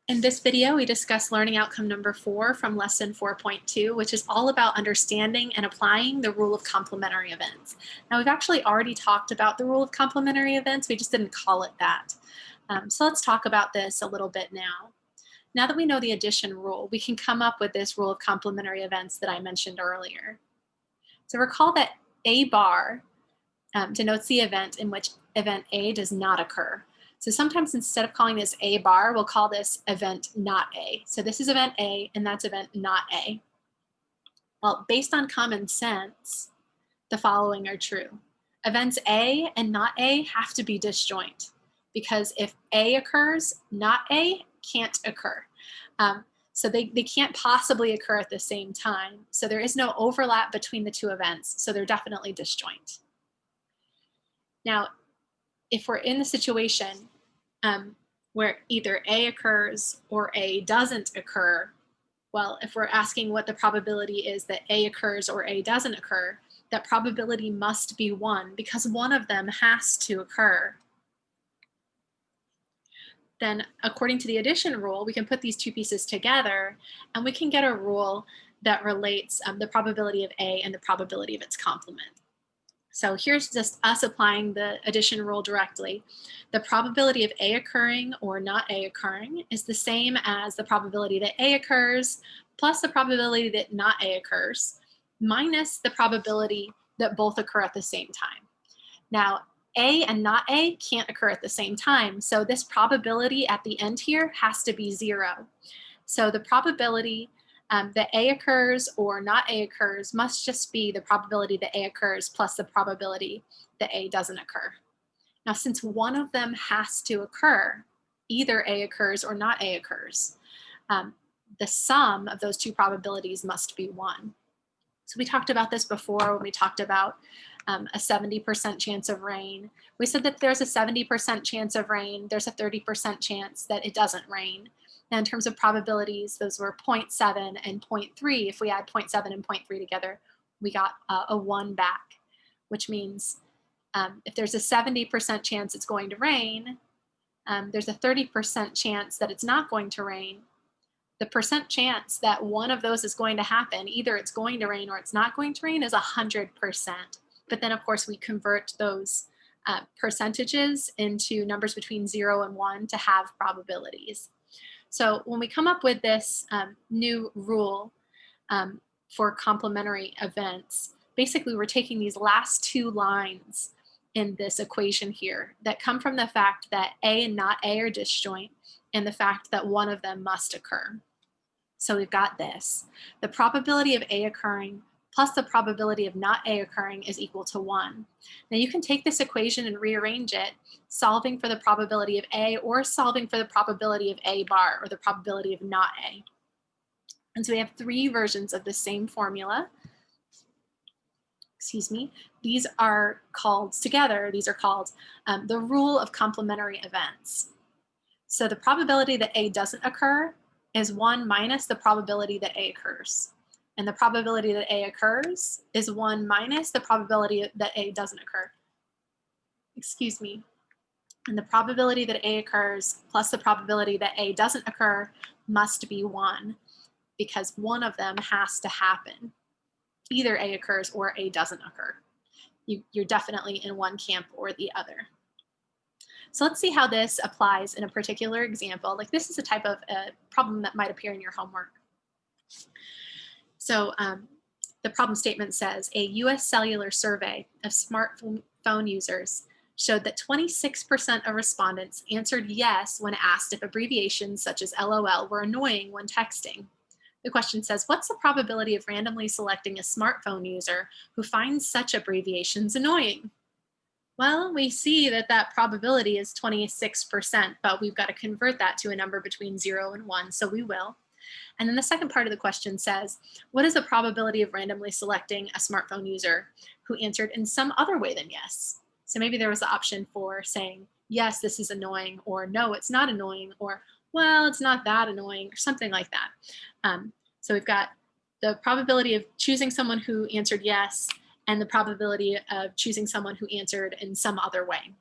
In this video, we discuss learning outcome number 4 from lesson 4.2, which is all about understanding and applying the rule of complementary events. Now, we've actually already talked about the rule of complementary events, we just didn't call it that. So let's talk about this a little bit now. Now that we know the addition rule, we can come up with this rule of complementary events that I mentioned earlier. So recall that A bar denotes the event in which event A does not occur. So sometimes instead of calling this A bar, we'll call this event not A. So this is event A and that's event not A. Well, based on common sense, the following are true. Events A and not A have to be disjoint because if A occurs, not A can't occur. So they can't possibly occur at the same time. So there is no overlap between the two events. So they're definitely disjoint. Now, if we're in the situation where either A occurs or A doesn't occur, well, if we're asking what the probability is that A occurs or A doesn't occur, that probability must be 1 because one of them has to occur. Then, according to the addition rule, we can put these two pieces together and we can get a rule that relates the probability of A and the probability of its complement. So here's just us applying the addition rule directly. The probability of A occurring or not A occurring is the same as the probability that A occurs plus the probability that not A occurs minus the probability that both occur at the same time. Now, A and not A can't occur at the same time, so this probability at the end here has to be 0. So the probability that A occurs or not A occurs must just be the probability that A occurs plus the probability that A doesn't occur. Now, since one of them has to occur, either A occurs or not A occurs, the sum of those two probabilities must be 1. So we talked about this before when we talked about a 70% chance of rain. We said that there's a 70% chance of rain, there's a 30% chance that it doesn't rain. Now, in terms of probabilities, those were 0.7 and 0.3. If we add 0.7 and 0.3 together, we got a 1 back, which means if there's a 70% chance it's going to rain, there's a 30% chance that it's not going to rain. The percent chance that one of those is going to happen, either it's going to rain or it's not going to rain, is 100%. But then, of course, we convert those percentages into numbers between 0 and 1 to have probabilities. So when we come up with this new rule for complementary events, basically we're taking these last two lines in this equation here that come from the fact that A and not A are disjoint and the fact that one of them must occur. So we've got this. The probability of A occurring plus the probability of not A occurring is equal to 1. Now you can take this equation and rearrange it, solving for the probability of A or solving for the probability of A bar or the probability of not A. And so we have 3 versions of the same formula. Excuse me. These are called together, these are called the rule of complementary events. So the probability that A doesn't occur is 1 minus the probability that A occurs. And the probability that A occurs is 1 minus the probability that A doesn't occur. Excuse me. And the probability that A occurs plus the probability that A doesn't occur must be 1 because one of them has to happen. Either A occurs or A doesn't occur. You're definitely in one camp or the other. So let's see how this applies in a particular example. Like this is a type of problem that might appear in your homework. So the problem statement says a US cellular survey of smartphone users showed that 26% of respondents answered yes when asked if abbreviations such as LOL were annoying when texting. The question says, what's the probability of randomly selecting a smartphone user who finds such abbreviations annoying? Well, we see that that probability is 26%, but we've got to convert that to a number between 0 and 1, so we will. And then the second part of the question says, what is the probability of randomly selecting a smartphone user who answered in some other way than yes? So maybe there was the option for saying, yes, this is annoying, or no, it's not annoying, or well, it's not that annoying, or something like that. So we've got the probability of choosing someone who answered yes, and the probability of choosing someone who answered in some other way.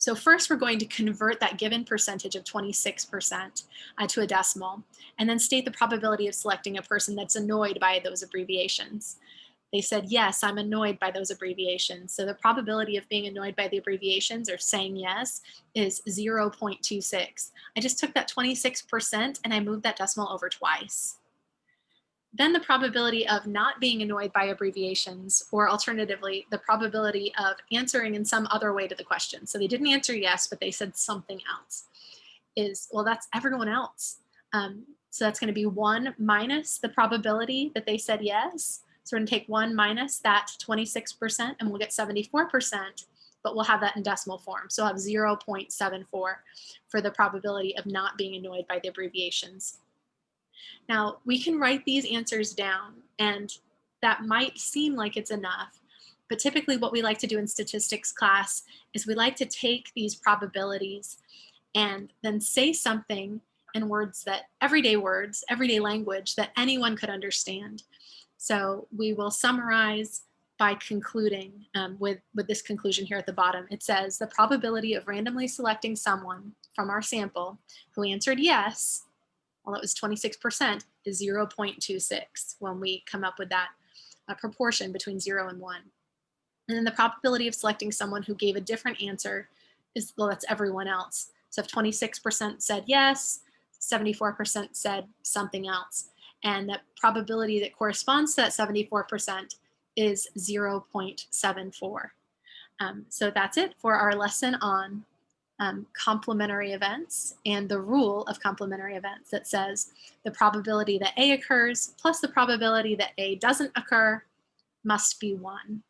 So first, we're going to convert that given percentage of 26% to a decimal, and then state the probability of selecting a person that's annoyed by those abbreviations. They said, yes, I'm annoyed by those abbreviations. So the probability of being annoyed by the abbreviations or saying yes is 0.26. I just took that 26% and I moved that decimal over twice. Then the probability of not being annoyed by abbreviations, or alternatively, the probability of answering in some other way to the question. So they didn't answer yes, but they said something else is, well, that's everyone else. So that's going to be 1 minus the probability that they said yes. So we're going to take 1 minus that 26% and we'll get 74%, but we'll have that in decimal form. So we'll have 0.74 for the probability of not being annoyed by the abbreviations. Now, we can write these answers down, and that might seem like it's enough, but typically what we like to do in statistics class is we like to take these probabilities and then say something in words that, everyday language that anyone could understand. So we will summarize by concluding with this conclusion here at the bottom. It says the probability of randomly selecting someone from our sample who answered yes, well, it was 26%, is 0.26 when we come up with that proportion between 0 and 1. And then the probability of selecting someone who gave a different answer is, well, that's everyone else. So if 26% said yes, 74% said something else. And that probability that corresponds to that 74% is 0.74. So that's it for our lesson on complementary events and the rule of complementary events that says the probability that A occurs plus the probability that A doesn't occur must be 1.